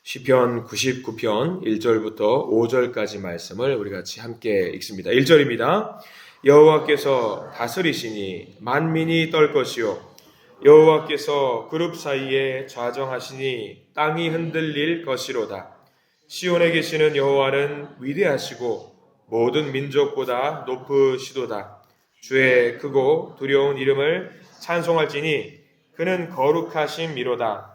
시편 99편 1절부터 5절까지 말씀을 우리 같이 함께 읽습니다. 1절입니다. 여호와께서 다스리시니 만민이 떨 것이요 여호와께서 그룹 사이에 좌정하시니 땅이 흔들릴 것이로다. 시온에 계시는 여호와는 위대하시고 모든 민족보다 높으시도다. 주의 크고 두려운 이름을 찬송할지니 그는 거룩하심이로다.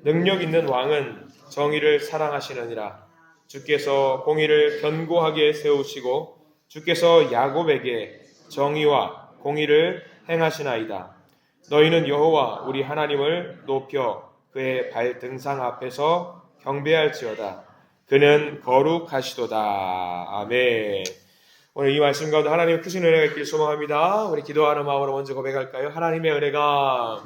능력 있는 왕은 정의를 사랑하시느니라. 주께서 공의를 견고하게 세우시고 주께서 야곱에게 정의와 공의를 행하시나이다. 너희는 여호와 우리 하나님을 높여 그의 발등상 앞에서 경배할지어다. 그는 거룩하시도다. 아멘. 오늘 이 말씀 가운데 하나님의 크신 은혜가 있길 소망합니다. 우리 기도하는 마음으로 먼저 고백할까요? 하나님의 은혜가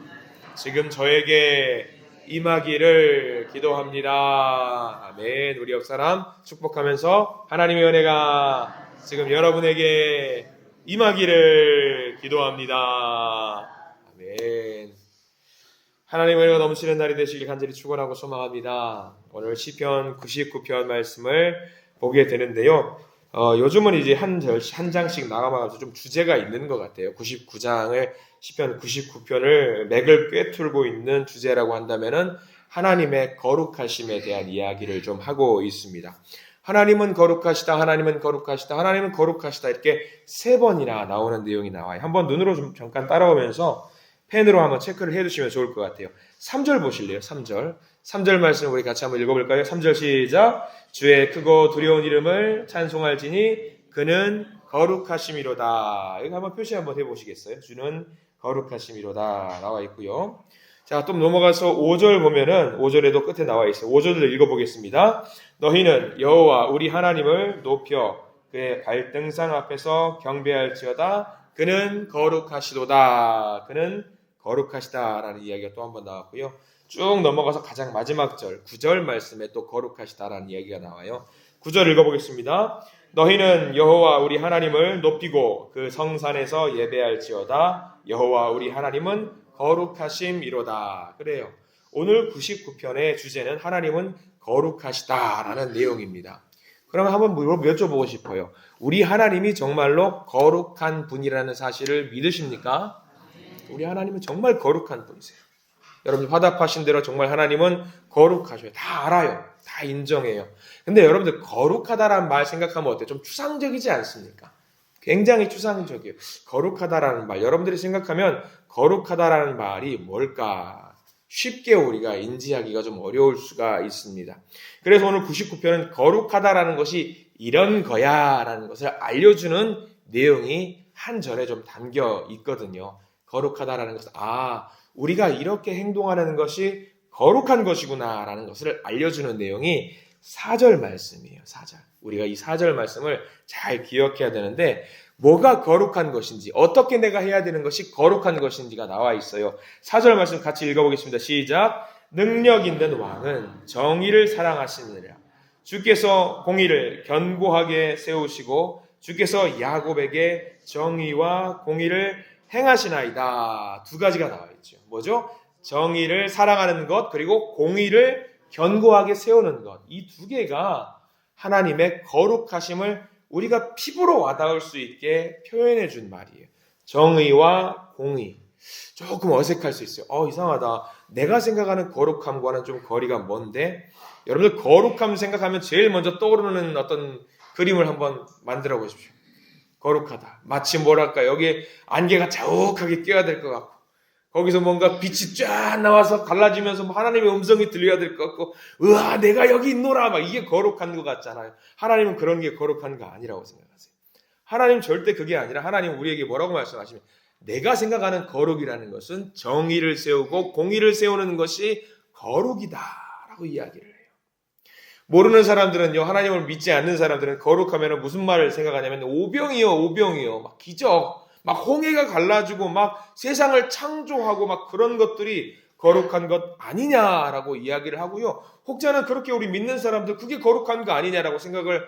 지금 저에게 임하기를 기도합니다. 아멘. 우리 옆사람 축복하면서 하나님의 은혜가 지금 여러분에게 임하기를 기도합니다. 아멘. 하나님의 은혜가 넘치는 날이 되시길 간절히 축원하고 소망합니다. 오늘 시편 99편 말씀을 보게 되는데요. 요즘은 이제 한 장씩 나가면서 좀 주제가 있는 것 같아요. 99장을 시편 99편을 맥을 꿰뚫고 있는 주제라고 한다면은 하나님의 거룩하심에 대한 이야기를 좀 하고 있습니다. 하나님은 거룩하시다, 하나님은 거룩하시다, 하나님은 거룩하시다 이렇게 3번이나 나오는 내용이 나와요. 한번 눈으로 좀 잠깐 따라오면서 펜으로 한번 체크를 해두시면 좋을 것 같아요. 3절 보실래요? 3절 말씀 우리 같이 한번 읽어볼까요? 3절 시작. 주의 크고 두려운 이름을 찬송할지니 그는 거룩하심이로다. 이거 한번 표시 한번 해보시겠어요? 주는 거룩하심이로다 나와 있고요. 자, 또 넘어가서 5절 보면은 5절에도 끝에 나와 있어요. 5절을 읽어보겠습니다. 너희는 여호와 우리 하나님을 높여 그의 발등상 앞에서 경배할지어다. 그는 거룩하시도다. 그는 거룩하시다라는 이야기가 또 한 번 나왔고요. 쭉 넘어가서 가장 마지막 절 9절 말씀에 또 거룩하시다라는 이야기가 나와요. 9절 읽어보겠습니다. 너희는 여호와 우리 하나님을 높이고 그 성산에서 예배할지어다. 여호와 우리 하나님은 거룩하심이로다. 그래요. 오늘 99편의 주제는 하나님은 거룩하시다라는 내용입니다. 그럼 한번 여쭤보고 싶어요. 우리 하나님이 정말로 거룩한 분이라는 사실을 믿으십니까? 우리 하나님은 정말 거룩한 분이세요. 여러분들 화답하신 대로 정말 하나님은 거룩하셔요. 다 알아요. 다 인정해요. 근데 여러분들 거룩하다라는 말 생각하면 어때요? 좀 추상적이지 않습니까? 굉장히 추상적이에요. 거룩하다라는 말. 여러분들이 생각하면 거룩하다라는 말이 뭘까? 쉽게 우리가 인지하기가 좀 어려울 수가 있습니다. 그래서 오늘 99편은 거룩하다라는 것이 이런 거야 라는 것을 알려주는 내용이 한 절에 좀 담겨 있거든요. 거룩하다라는 것은 우리가 이렇게 행동하는 것이 거룩한 것이구나 라는 것을 알려주는 내용이 4절 말씀이에요. 4절. 우리가 이 4절 말씀을 잘 기억해야 되는데 뭐가 거룩한 것인지 어떻게 내가 해야 되는 것이 거룩한 것인지가 나와 있어요. 4절 말씀 같이 읽어보겠습니다. 시작. 능력 있는 왕은 정의를 사랑하시느니라. 주께서 공의를 견고하게 세우시고 주께서 야곱에게 정의와 공의를 행하시나이다. 두 가지가 나와 있죠. 뭐죠? 정의를 사랑하는 것 그리고 공의를 견고하게 세우는 것. 이 두 개가 하나님의 거룩하심을 우리가 피부로 와닿을 수 있게 표현해 준 말이에요. 정의와 공의. 조금 어색할 수 있어요. 이상하다. 내가 생각하는 거룩함과는 좀 거리가 먼데 여러분들 거룩함 생각하면 제일 먼저 떠오르는 어떤 그림을 한번 만들어 보십시오. 거룩하다. 마치 뭐랄까 여기에 안개가 자욱하게 껴야 될 것 같고 거기서 뭔가 빛이 쫙 나와서 갈라지면서 하나님의 음성이 들려야 될 것 같고 으아 내가 여기 있노라 막 이게 거룩한 것 같잖아요. 하나님은 그런 게 거룩한 거 아니라고 생각하세요. 하나님 절대 그게 아니라 하나님 우리에게 뭐라고 말씀하시면 내가 생각하는 거룩이라는 것은 정의를 세우고 공의를 세우는 것이 거룩이다 라고 이야기를 해요. 모르는 사람들은요, 하나님을 믿지 않는 사람들은 거룩하면 무슨 말을 생각하냐면 오병이요 막 기적 막 홍해가 갈라지고 막 세상을 창조하고 막 그런 것들이 거룩한 것 아니냐라고 이야기를 하고요. 혹자는 그렇게 우리 믿는 사람들 그게 거룩한 거 아니냐라고 생각을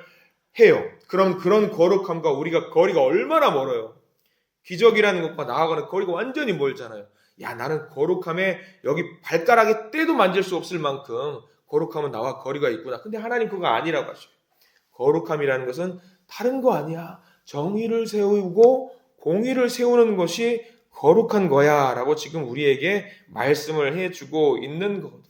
해요. 그럼 그런 거룩함과 우리가 거리가 얼마나 멀어요. 기적이라는 것과 나아가는 거리가 완전히 멀잖아요. 야 나는 거룩함에 여기 발가락에 때도 만질 수 없을 만큼 거룩함은 나와 거리가 있구나. 근데 하나님 그거 아니라고 하셔요. 거룩함이라는 것은 다른 거 아니야. 정의를 세우고 공의를 세우는 것이 거룩한 거야 라고 지금 우리에게 말씀을 해주고 있는 거거든요.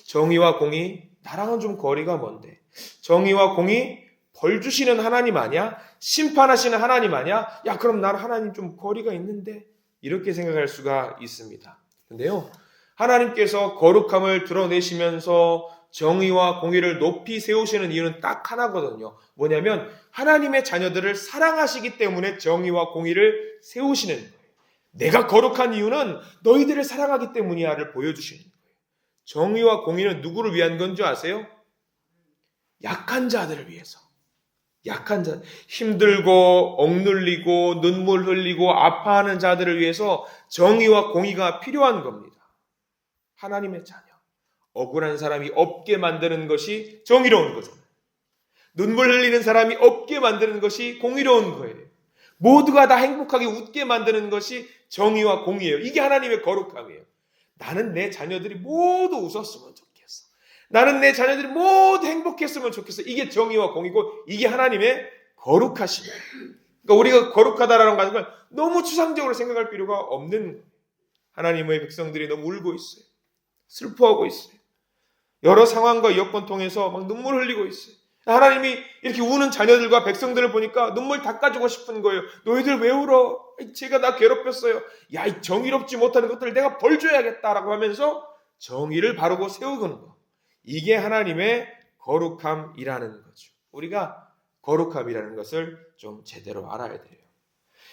정의와 공의, 나랑은 좀 거리가 먼데, 정의와 공의 벌 주시는 하나님 아니야? 심판하시는 하나님 아니야? 야, 그럼 나는 하나님 좀 거리가 있는데? 이렇게 생각할 수가 있습니다. 근데요, 하나님께서 거룩함을 드러내시면서 정의와 공의를 높이 세우시는 이유는 딱 하나거든요. 뭐냐면 하나님의 자녀들을 사랑하시기 때문에 정의와 공의를 세우시는 거예요. 내가 거룩한 이유는 너희들을 사랑하기 때문이야를 보여주시는 거예요. 정의와 공의는 누구를 위한 건지 아세요? 약한 자들을 위해서. 약한 자, 힘들고 억눌리고 눈물 흘리고 아파하는 자들을 위해서 정의와 공의가 필요한 겁니다. 하나님의 자녀. 억울한 사람이 없게 만드는 것이 정의로운 거죠. 눈물 흘리는 사람이 없게 만드는 것이 공의로운 거예요. 모두가 다 행복하게 웃게 만드는 것이 정의와 공의예요. 이게 하나님의 거룩함이에요. 나는 내 자녀들이 모두 웃었으면 좋겠어. 나는 내 자녀들이 모두 행복했으면 좋겠어. 이게 정의와 공의고 이게 하나님의 거룩하심이에요. 그러니까 우리가 거룩하다라는 걸 너무 추상적으로 생각할 필요가 없는 거예요. 하나님의 백성들이 너무 울고 있어요. 슬퍼하고 있어요. 여러 상황과 여건 통해서 막 눈물 흘리고 있어요. 하나님이 이렇게 우는 자녀들과 백성들을 보니까 눈물 닦아주고 싶은 거예요. 너희들 왜 울어? 제가 나 괴롭혔어요. 야, 이 정의롭지 못하는 것들을 내가 벌 줘야겠다라고 하면서 정의를 바르고 세우는 거. 이게 하나님의 거룩함이라는 거죠. 우리가 거룩함이라는 것을 좀 제대로 알아야 돼요.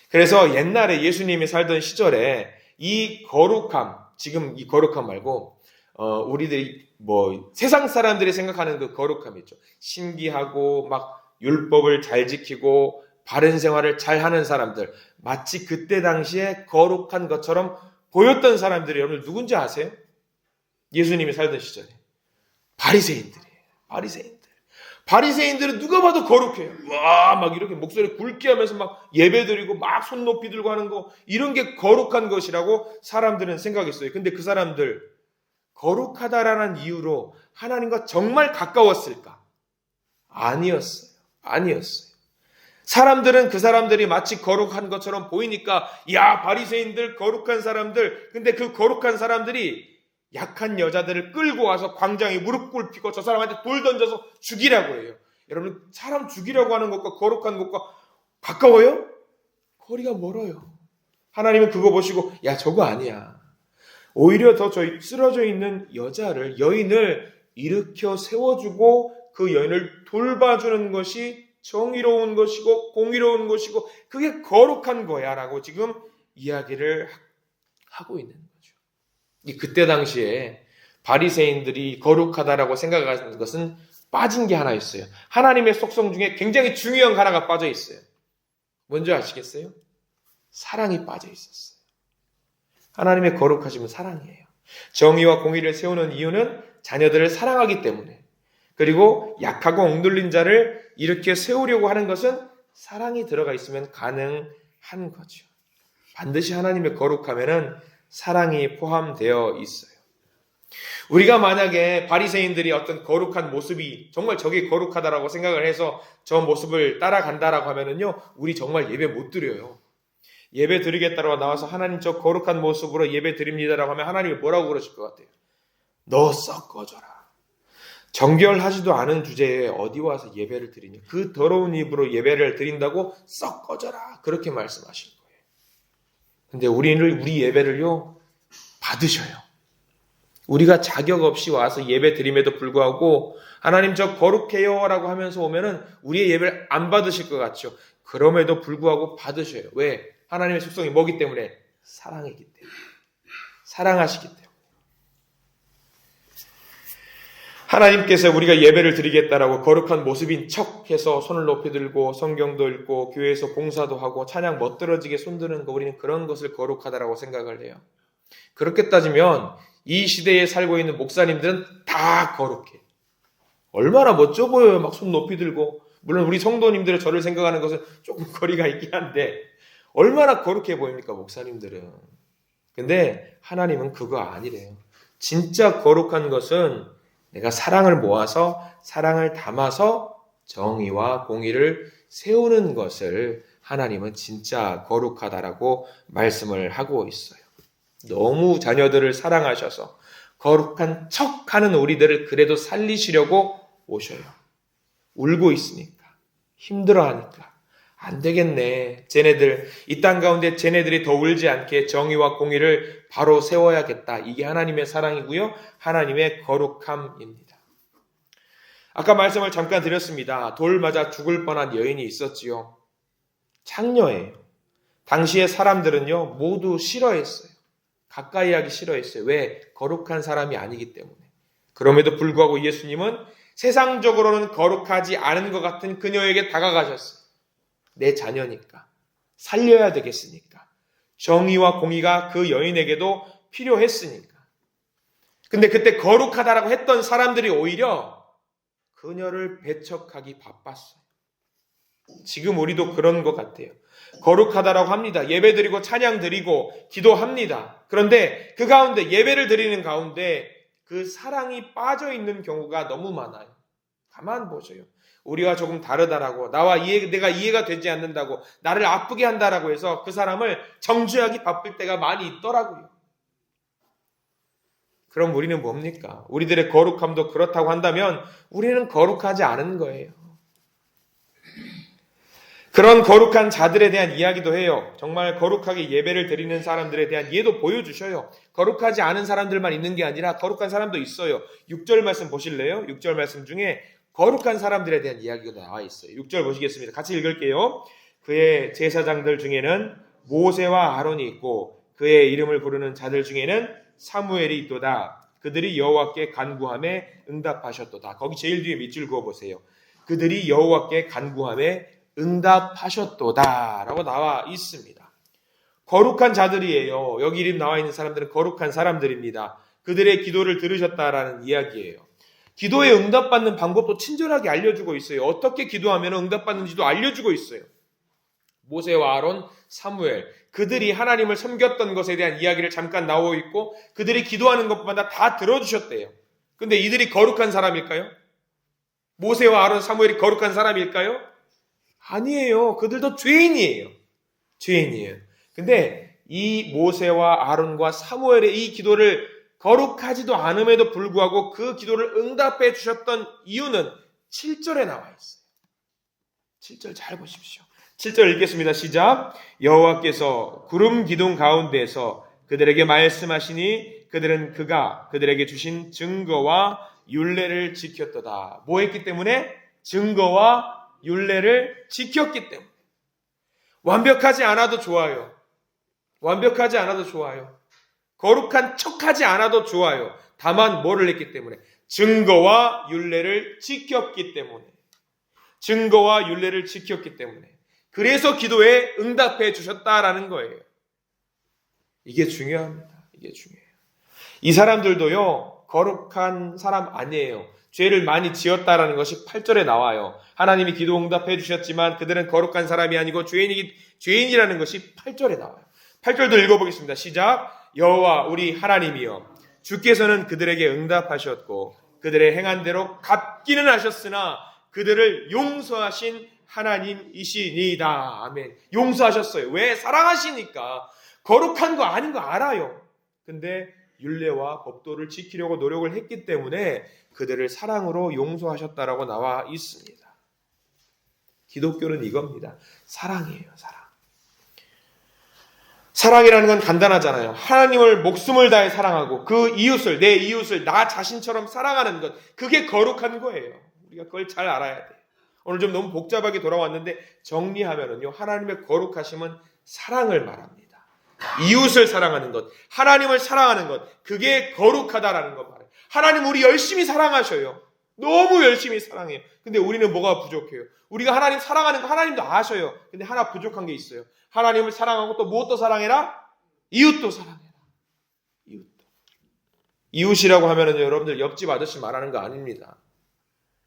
그래서 옛날에 예수님이 살던 시절에 이 거룩함, 지금 이 거룩함 말고 우리들이 세상 사람들이 생각하는 그 거룩함 있죠. 신기하고 막 율법을 잘 지키고 바른 생활을 잘 하는 사람들, 마치 그때 당시에 거룩한 것처럼 보였던 사람들이 여러분 누군지 아세요? 예수님이 살던 시절에 바리새인들이에요. 바리새인들은 누가 봐도 거룩해요. 와, 막 이렇게 목소리 굵게 하면서 막 예배드리고 막 손 높이 들고 하는 거, 이런 게 거룩한 것이라고 사람들은 생각했어요. 근데 그 사람들 거룩하다라는 이유로 하나님과 정말 가까웠을까? 아니었어요. 사람들은 그 사람들이 마치 거룩한 것처럼 보이니까 야, 바리새인들 거룩한 사람들. 근데 그 거룩한 사람들이 약한 여자들을 끌고 와서 광장에 무릎 꿇히고 저 사람한테 돌 던져서 죽이라고 해요. 여러분, 사람 죽이라고 하는 것과 거룩한 것과 가까워요? 거리가 멀어요. 하나님은 그거 보시고 야, 저거 아니야. 오히려 더 쓰러져 있는 여인을 일으켜 세워주고 그 여인을 돌봐주는 것이 정의로운 것이고 공의로운 것이고 그게 거룩한 거야 라고 지금 이야기를 하고 있는 거죠. 그때 당시에 바리새인들이 거룩하다라고 생각하는 것은 빠진 게 하나 있어요. 하나님의 속성 중에 굉장히 중요한 하나가 빠져 있어요. 뭔지 아시겠어요? 사랑이 빠져 있었어요. 하나님의 거룩하심은 사랑이에요. 정의와 공의를 세우는 이유는 자녀들을 사랑하기 때문에, 그리고 약하고 억눌린 자를 이렇게 세우려고 하는 것은 사랑이 들어가 있으면 가능한 거죠. 반드시 하나님의 거룩함에는 사랑이 포함되어 있어요. 우리가 만약에 바리새인들이 어떤 거룩한 모습이 정말 저게 거룩하다라고 생각을 해서 저 모습을 따라간다라고 하면은요, 우리 정말 예배 못 드려요. 예배 드리겠다라고 나와서 하나님 저 거룩한 모습으로 예배 드립니다라고 하면 하나님이 뭐라고 그러실 것 같아요? 너 썩 꺼져라. 정결하지도 않은 주제에 어디 와서 예배를 드리냐. 그 더러운 입으로 예배를 드린다고 썩 꺼져라. 그렇게 말씀하시는 거예요. 근데 우리 예배를요, 받으셔요. 우리가 자격 없이 와서 예배 드림에도 불구하고 하나님 저 거룩해요 라고 하면서 오면은 우리의 예배를 안 받으실 것 같죠. 그럼에도 불구하고 받으셔요. 왜? 하나님의 속성이 뭐기 때문에? 사랑이기 때문에. 사랑하시기 때문에. 하나님께서 우리가 예배를 드리겠다라고 거룩한 모습인 척해서 손을 높이 들고 성경도 읽고 교회에서 봉사도 하고 찬양 멋들어지게 손드는 거, 우리는 그런 것을 거룩하다라고 생각을 해요. 그렇게 따지면 이 시대에 살고 있는 목사님들은 다 거룩해. 얼마나 멋져 보여요. 막 손 높이 들고. 물론 우리 성도님들의 저를 생각하는 것은 조금 거리가 있긴 한데 얼마나 거룩해 보입니까, 목사님들은. 근데 하나님은 그거 아니래요. 진짜 거룩한 것은 내가 사랑을 모아서 사랑을 담아서 정의와 공의를 세우는 것을 하나님은 진짜 거룩하다라고 말씀을 하고 있어요. 너무 자녀들을 사랑하셔서 거룩한 척하는 우리들을 그래도 살리시려고 오셔요. 울고 있으니까, 힘들어하니까 안 되겠네. 쟤네들 이 땅 가운데 쟤네들이 더 울지 않게 정의와 공의를 바로 세워야겠다. 이게 하나님의 사랑이고요. 하나님의 거룩함입니다. 아까 말씀을 잠깐 드렸습니다. 돌 맞아 죽을 뻔한 여인이 있었지요. 창녀예요. 당시의 사람들은요 모두 싫어했어요. 가까이 하기 싫어했어요. 왜? 거룩한 사람이 아니기 때문에. 그럼에도 불구하고 예수님은 세상적으로는 거룩하지 않은 것 같은 그녀에게 다가가셨어요. 내 자녀니까. 살려야 되겠으니까. 정의와 공의가 그 여인에게도 필요했으니까. 근데 그때 거룩하다라고 했던 사람들이 오히려 그녀를 배척하기 바빴어요. 지금 우리도 그런 것 같아요. 거룩하다라고 합니다. 예배 드리고 찬양 드리고 기도합니다. 그런데 그 가운데 예배를 드리는 가운데 그 사랑이 빠져 있는 경우가 너무 많아요. 가만 보세요. 우리와 조금 다르다라고 내가 이해가 되지 않는다고 나를 아프게 한다라고 해서 그 사람을 정죄하기 바쁠 때가 많이 있더라고요. 그럼 우리는 뭡니까? 우리들의 거룩함도 그렇다고 한다면 우리는 거룩하지 않은 거예요. 그런 거룩한 자들에 대한 이야기도 해요. 정말 거룩하게 예배를 드리는 사람들에 대한 예도 보여주셔요. 거룩하지 않은 사람들만 있는 게 아니라 거룩한 사람도 있어요. 6절 말씀 보실래요? 6절 말씀 중에 거룩한 사람들에 대한 이야기가 나와 있어요. 6절 보시겠습니다. 같이 읽을게요. 그의 제사장들 중에는 모세와 아론이 있고 그의 이름을 부르는 자들 중에는 사무엘이 있도다. 그들이 여호와께 간구함에 응답하셨도다. 거기 제일 뒤에 밑줄 그어보세요. 그들이 여호와께 간구함에 응답하셨도다 라고 나와 있습니다. 거룩한 자들이에요. 여기 이름 나와 있는 사람들은 거룩한 사람들입니다. 그들의 기도를 들으셨다라는 이야기예요. 기도에 응답받는 방법도 친절하게 알려주고 있어요. 어떻게 기도하면 응답받는지도 알려주고 있어요. 모세와 아론, 사무엘 그들이 하나님을 섬겼던 것에 대한 이야기를 잠깐 나오고 있고 그들이 기도하는 것마다 다 들어주셨대요. 근데 이들이 거룩한 사람일까요? 모세와 아론, 사무엘이 거룩한 사람일까요? 아니에요. 그들도 죄인이에요. 죄인이에요. 근데 이 모세와 아론과 사무엘의 이 기도를 거룩하지도 않음에도 불구하고 그 기도를 응답해 주셨던 이유는 7절에 나와 있어요. 7절 잘 보십시오. 7절 읽겠습니다. 시작. 여호와께서 구름 기둥 가운데에서 그들에게 말씀하시니 그들은 그가 그들에게 주신 증거와 율례를 지켰도다. 뭐 했기 때문에? 증거와 율례를 지켰기 때문에. 완벽하지 않아도 좋아요. 완벽하지 않아도 좋아요. 거룩한 척하지 않아도 좋아요. 다만 뭐를 했기 때문에? 증거와 율례를 지켰기 때문에. 증거와 율례를 지켰기 때문에. 그래서 기도에 응답해 주셨다라는 거예요. 이게 중요합니다. 이게 중요해요. 이 사람들도요, 거룩한 사람 아니에요. 죄를 많이 지었다라는 것이 8절에 나와요. 하나님이 기도 응답해 주셨지만 그들은 거룩한 사람이 아니고 죄인이라는 것이 8절에 나와요. 8절도 읽어보겠습니다. 시작. 여호와 우리 하나님이여 주께서는 그들에게 응답하셨고 그들의 행한 대로 갚기는 하셨으나 그들을 용서하신 하나님이시니이다. 아멘. 용서하셨어요. 왜? 사랑하시니까. 거룩한 거 아닌 거 알아요. 근데 율례와 법도를 지키려고 노력을 했기 때문에 그들을 사랑으로 용서하셨다라고 나와 있습니다. 기독교는 이겁니다. 사랑이에요. 사랑. 사랑이라는 건 간단하잖아요. 하나님을 목숨을 다해 사랑하고 그 이웃을, 내 이웃을 나 자신처럼 사랑하는 것, 그게 거룩한 거예요. 우리가 그걸 잘 알아야 돼요. 오늘 좀 너무 복잡하게 돌아왔는데 정리하면은요, 하나님의 거룩하심은 사랑을 말합니다. 이웃을 사랑하는 것, 하나님을 사랑하는 것, 그게 거룩하다라는 것 말이에요. 하나님 우리 열심히 사랑하셔요. 너무 열심히 사랑해요. 근데 우리는 뭐가 부족해요? 우리가 하나님 사랑하는 거 하나님도 아셔요. 근데 하나 부족한 게 있어요. 하나님을 사랑하고 또 무엇도 사랑해라? 이웃도 사랑해라. 이웃도. 이웃이라고 하면은 여러분들 옆집 아저씨 말하는 거 아닙니다.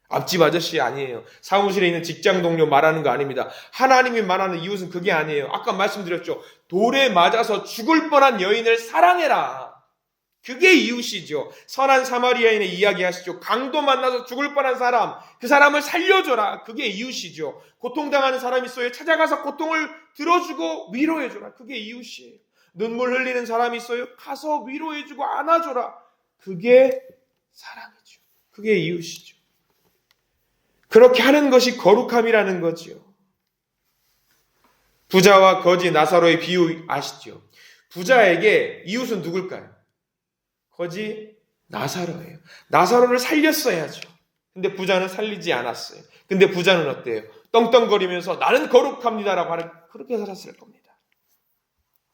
앞집 아저씨 아니에요. 사무실에 있는 직장 동료 말하는 거 아닙니다. 하나님이 말하는 이웃은 그게 아니에요. 아까 말씀드렸죠. 돌에 맞아서 죽을 뻔한 여인을 사랑해라. 그게 이웃이죠. 선한 사마리아인의 이야기 하시죠. 강도 만나서 죽을 뻔한 사람, 그 사람을 살려줘라. 그게 이웃이죠. 고통당하는 사람이 있어요. 찾아가서 고통을 들어주고 위로해줘라. 그게 이웃이에요. 눈물 흘리는 사람이 있어요. 가서 위로해주고 안아줘라. 그게 사랑이죠. 그게 이웃이죠. 그렇게 하는 것이 거룩함이라는 거지요. 부자와 거지 나사로의 비유 아시죠? 부자에게 이웃은 누굴까요? 거지 나사로예요. 나사로를 살렸어야죠. 근데 부자는 살리지 않았어요. 근데 부자는 어때요? 떵떵거리면서 나는 거룩합니다라고 하는, 그렇게 살았을 겁니다.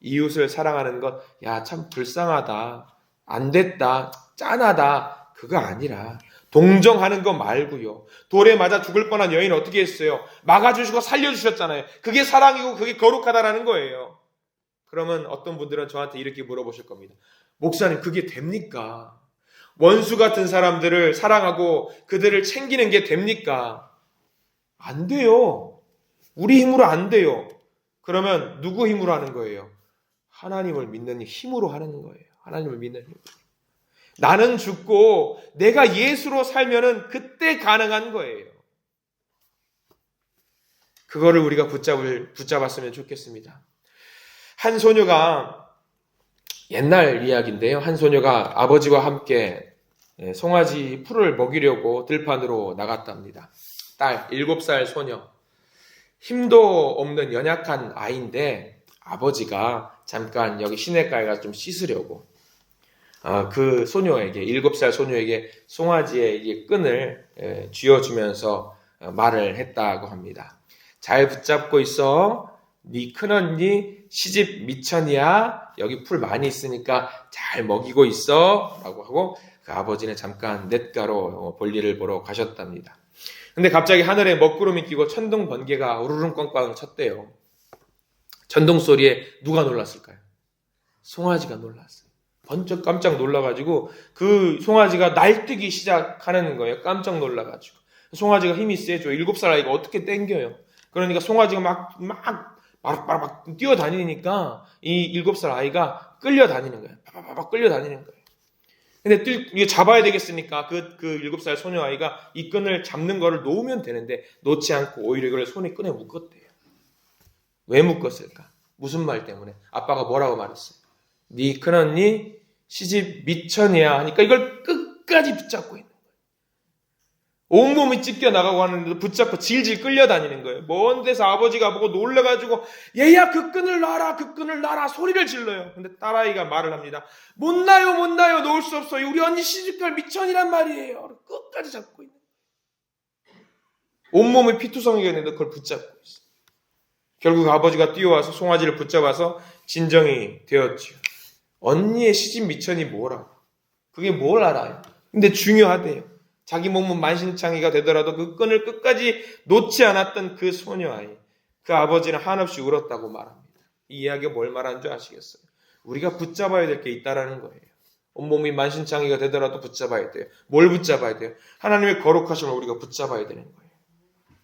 이웃을 사랑하는 것, 야, 참 불쌍하다, 안 됐다, 짠하다, 그거 아니라 동정하는 거 말고요. 돌에 맞아 죽을 뻔한 여인 어떻게 했어요? 막아주시고 살려주셨잖아요. 그게 사랑이고 그게 거룩하다라는 거예요. 그러면 어떤 분들은 저한테 이렇게 물어보실 겁니다. 목사님, 그게 됩니까? 원수 같은 사람들을 사랑하고 그들을 챙기는 게 됩니까? 안 돼요. 우리 힘으로 안 돼요. 그러면 누구 힘으로 하는 거예요? 하나님을 믿는 힘으로 하는 거예요. 하나님을 믿는 힘으로. 나는 죽고 내가 예수로 살면은 그때 가능한 거예요. 그거를 우리가 붙잡았으면 좋겠습니다. 한 소녀가, 옛날 이야기인데요. 한 소녀가 아버지와 함께 송아지 풀을 먹이려고 들판으로 나갔답니다. 딸, 7살 소녀. 힘도 없는 연약한 아이인데 아버지가 잠깐 여기 시내가에 가서 좀 씻으려고 그 소녀에게, 7살 소녀에게 송아지의 끈을 쥐어주면서 말을 했다고 합니다. 잘 붙잡고 있어. 네 큰언니 시집 미천이야. 여기 풀 많이 있으니까 잘 먹이고 있어. 라고 하고 그 아버지는 잠깐 냇가로 볼일을 보러 가셨답니다. 근데 갑자기 하늘에 먹구름이 끼고 천둥 번개가 우르릉 꽝꽝 쳤대요. 천둥 소리에 누가 놀랐을까요? 송아지가 놀랐어요. 번쩍 깜짝 놀라가지고 그 송아지가 날뛰기 시작하는 거예요. 깜짝 놀라가지고. 송아지가 힘이 세죠. 7살 아이가 어떻게 땡겨요. 그러니까 송아지가 막 뛰어다니니까 이 7살 아이가 끌려다니는 거예요. 막 끌려다니는 거예요. 근데 이거 잡아야 되겠으니까 그 7살 소녀 아이가 이 끈을 잡는 거를 놓으면 되는데 놓지 않고 오히려 이걸 손에 끈에 묶었대요. 왜 묶었을까? 무슨 말 때문에? 아빠가 뭐라고 말했어요? 네 큰언니 시집 미천이야 하니까 이걸 끝까지 붙잡고 있는 거예요. 온몸이 찢겨 나가고 하는데도 붙잡고 질질 끌려다니는 거예요. 먼 데서 아버지가 보고 놀라가지고 얘야 그 끈을 놔라, 그 끈을 놔라 소리를 질러요. 근데 딸아이가 말을 합니다. 못 놔요, 놓을 수 없어요. 우리 언니 시집갈 미천이란 말이에요. 끝까지 잡고 있는 거예요. 온몸이 피투성이가 있는데 그걸 붙잡고 있어요. 결국 아버지가 뛰어와서 송아지를 붙잡아서 진정이 되었지요. 언니의 시집 미천이 뭐라고? 그게 뭘 알아요? 근데 중요하대요. 자기 몸은 만신창이가 되더라도 그 끈을 끝까지 놓지 않았던 그 소녀아이. 그 아버지는 한없이 울었다고 말합니다. 이 이야기가 뭘 말하는 줄 아시겠어요? 우리가 붙잡아야 될 게 있다라는 거예요. 온몸이 만신창이가 되더라도 붙잡아야 돼요. 뭘 붙잡아야 돼요? 하나님의 거룩하심을 우리가 붙잡아야 되는 거예요.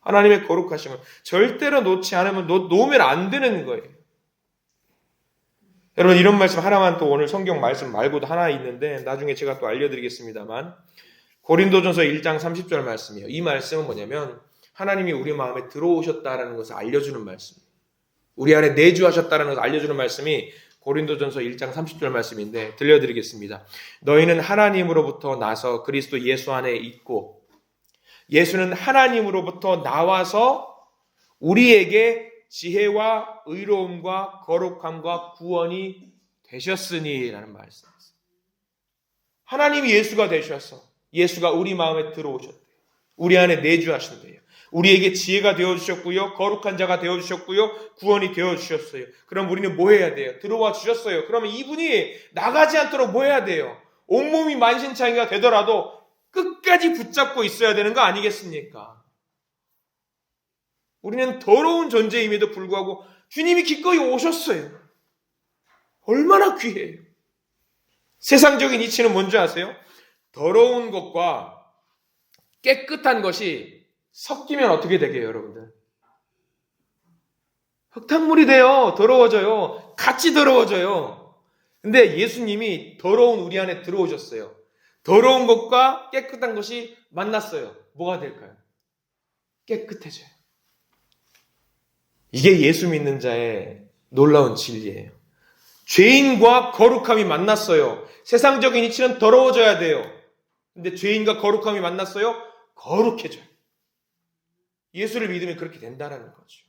하나님의 거룩하심을 절대로 놓지 않으면 놓으면 안 되는 거예요. 여러분 이런 말씀 하나만 또 오늘 성경 말씀 말고도 하나 있는데 나중에 제가 또 알려드리겠습니다만 고린도전서 1장 30절 말씀이에요. 이 말씀은 뭐냐면 하나님이 우리 마음에 들어오셨다라는 것을 알려주는 말씀이에요. 우리 안에 내주하셨다라는 것을 알려주는 말씀이 고린도전서 1장 30절 말씀인데 들려드리겠습니다. 너희는 하나님으로부터 나서 그리스도 예수 안에 있고 예수는 하나님으로부터 나와서 우리에게 지혜와 의로움과 거룩함과 구원이 되셨으니라는 말씀이었어요. 하나님이 예수가 되셔서 예수가 우리 마음에 들어오셨대요. 우리 안에 내주하신대요. 우리에게 지혜가 되어주셨고요. 거룩한 자가 되어주셨고요. 구원이 되어주셨어요. 그럼 우리는 뭐 해야 돼요? 들어와 주셨어요. 그러면 이분이 나가지 않도록 뭐 해야 돼요? 온몸이 만신창이가 되더라도 끝까지 붙잡고 있어야 되는 거 아니겠습니까? 우리는 더러운 존재임에도 불구하고 주님이 기꺼이 오셨어요. 얼마나 귀해요. 세상적인 이치는 뭔지 아세요? 더러운 것과 깨끗한 것이 섞이면 어떻게 되게요, 여러분들? 흙탕물이 돼요. 더러워져요. 같이 더러워져요. 근데 예수님이 더러운 우리 안에 들어오셨어요. 더러운 것과 깨끗한 것이 만났어요. 뭐가 될까요? 깨끗해져요. 이게 예수 믿는 자의 놀라운 진리예요. 죄인과 거룩함이 만났어요. 세상적인 이치는 더러워져야 돼요. 근데 죄인과 거룩함이 만났어요. 거룩해져요. 예수를 믿으면 그렇게 된다는 거죠.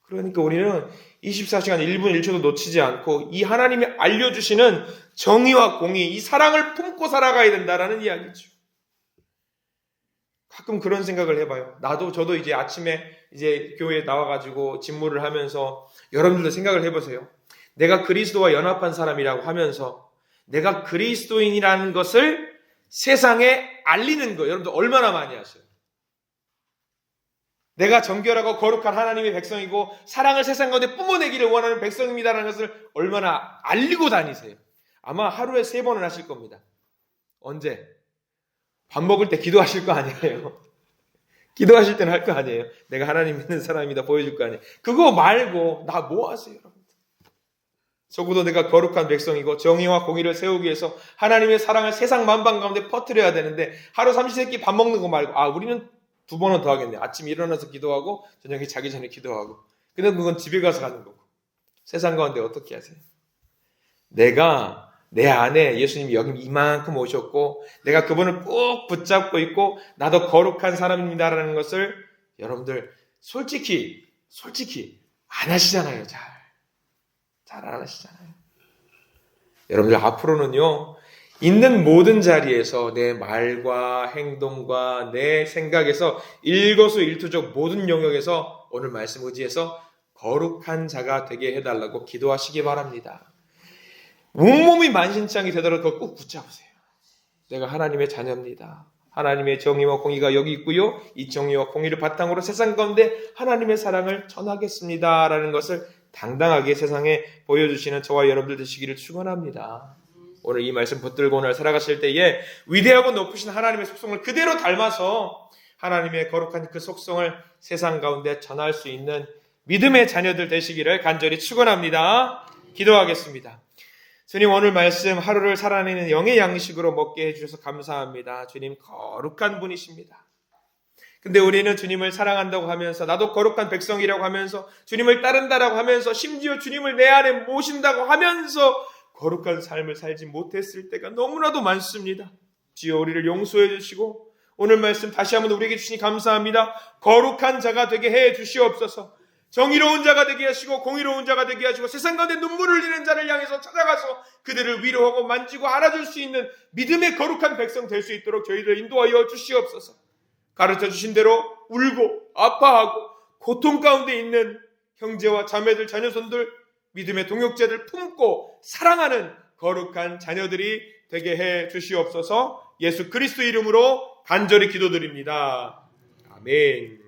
그러니까 우리는 24시간 1분 1초도 놓치지 않고 이 하나님이 알려주시는 정의와 공의, 이 사랑을 품고 살아가야 된다는 이야기죠. 가끔 그런 생각을 해봐요. 저도 이제 아침에 이제 교회에 나와가지고 집무를 하면서 여러분들도 생각을 해보세요. 내가 그리스도와 연합한 사람이라고 하면서 내가 그리스도인이라는 것을 세상에 알리는 거 여러분들 얼마나 많이 하세요? 내가 정결하고 거룩한 하나님의 백성이고 사랑을 세상 가운데 뿜어내기를 원하는 백성입니다라는 것을 얼마나 알리고 다니세요? 아마 하루에 3번은 하실 겁니다. 언제? 밥 먹을 때 기도하실 거 아니에요? 기도하실 때는 할 거 아니에요? 내가 하나님 믿는 사람이다 보여줄 거 아니에요? 그거 말고 나 뭐 하세요, 여러분? 적어도 내가 거룩한 백성이고 정의와 공의를 세우기 위해서 하나님의 사랑을 세상 만방 가운데 퍼뜨려야 되는데 하루 삼시세끼 밥 먹는 거 말고 우리는 2번은 더 하겠네. 아침에 일어나서 기도하고 저녁에 자기 전에 기도하고. 근데 그건 집에 가서 하는 거고. 세상 가운데 어떻게 하세요? 내가 내 안에 예수님이 여기 이만큼 오셨고 내가 그분을 꼭 붙잡고 있고 나도 거룩한 사람입니다라는 것을 여러분들 솔직히 안 하시잖아요. 잘 안 하시잖아요. 여러분들 앞으로는요. 있는 모든 자리에서 내 말과 행동과 내 생각에서 일거수일투족 모든 영역에서 오늘 말씀 의지해서 거룩한 자가 되게 해달라고 기도하시기 바랍니다. 온몸이 만신창이 되도록 그걸 꼭 붙잡으세요. 내가 하나님의 자녀입니다. 하나님의 정의와 공의가 여기 있고요. 이 정의와 공의를 바탕으로 세상 가운데 하나님의 사랑을 전하겠습니다. 라는 것을 당당하게 세상에 보여주시는 저와 여러분들 되시기를 축원합니다. 오늘 이 말씀 붙들고 오늘 살아가실 때에 위대하고 높으신 하나님의 속성을 그대로 닮아서 하나님의 거룩한 그 속성을 세상 가운데 전할 수 있는 믿음의 자녀들 되시기를 간절히 축원합니다. 기도하겠습니다. 주님 오늘 말씀 하루를 살아내는 영의 양식으로 먹게 해주셔서 감사합니다. 주님 거룩한 분이십니다. 근데 우리는 주님을 사랑한다고 하면서 나도 거룩한 백성이라고 하면서 주님을 따른다라고 하면서 심지어 주님을 내 안에 모신다고 하면서 거룩한 삶을 살지 못했을 때가 너무나도 많습니다. 주여 우리를 용서해 주시고 오늘 말씀 다시 한번 우리에게 주시니 감사합니다. 거룩한 자가 되게 해 주시옵소서. 정의로운 자가 되게 하시고 공의로운 자가 되게 하시고 세상 가운데 눈물을 흘리는 자를 향해서 찾아가서 그들을 위로하고 만지고 안아줄 수 있는 믿음의 거룩한 백성 될 수 있도록 저희들 인도하여 주시옵소서. 가르쳐 주신 대로 울고 아파하고 고통 가운데 있는 형제와 자매들 자녀손들 믿음의 동역자들 품고 사랑하는 거룩한 자녀들이 되게 해 주시옵소서. 예수 그리스도 이름으로 간절히 기도드립니다. 아멘.